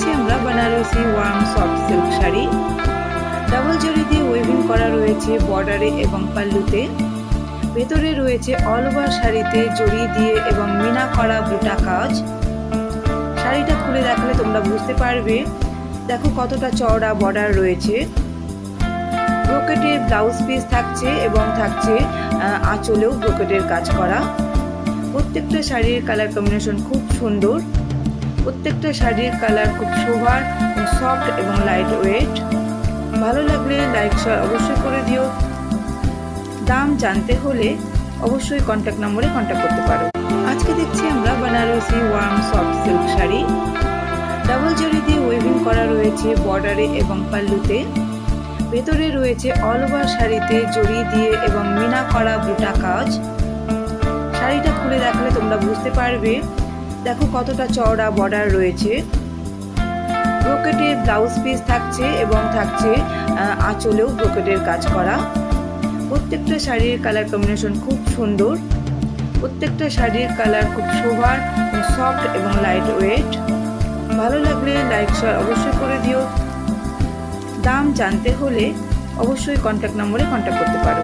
দেখছি আমরা Benarasi warm soft silk sari. Double zari দিয়ে ওয়েভিং করা রয়েছে বর্ডারে এবং পাল্লুতে। ভেতরে রয়েছে অল ওভার শাড়িতে জরি দিয়ে এবং মিনা করা বুটা কাজ। শাড়িটা খুলে দেখালে তোমরা বুঝতে পারবে। দেখো কতটা চওড়া বর্ডার রয়েছে। ব্রোকেটের ব্লাউজ পিস থাকছে এবং থাকছে আঁচলেও ব্রোকেটের কাজ করা। প্রত্যেকটা শাড়ির কালার কম্বিনেশন খুব সুন্দর। প্রত্যেকটা শাড়ির কালার খুব সোবার, সফট এবং লাইট ওয়েট। ভালো লাগলে লাইক শেয়ার অবশ্যই করে দিও। দাম জানতে হলে অবশ্যই কন্ট্যাক্ট নম্বরে কন্ট্যাক্ট করতে পারো। আজকে দেখছি আমরা Benarasi warm soft silk sari. Double zari দিয়ে ওয়েভিং করা রয়েছে বর্ডারে এবং পাল্লুতে। ভেতরে রয়েছে অল ওভার শাড়িতে জরি দিয়ে এবং মিনা করা বুটা কাজ। শাড়িটা খুলে দেখালে তোমরা বুঝতে পারবে। দেখো কতটা চওড়া বর্ডার রয়েছে। ব্রোকেটের ব্লাউজ পিস থাকছে এবং থাকছে আঁচলেও ব্রোকেটের কাজ করা। প্রত্যেকটা শাড়ির কালার কম্বিনেশন খুব সুন্দর। প্রত্যেকটা শাড়ির কালার খুব সোবার, সফট এবং লাইট ওয়েট। ভালো লাগলে লাইক শেয়ার অবশ্যই করে দিও। দাম জানতে হলে অবশ্যই কন্ট্যাক্ট নম্বরে কন্ট্যাক্ট করতে পারো।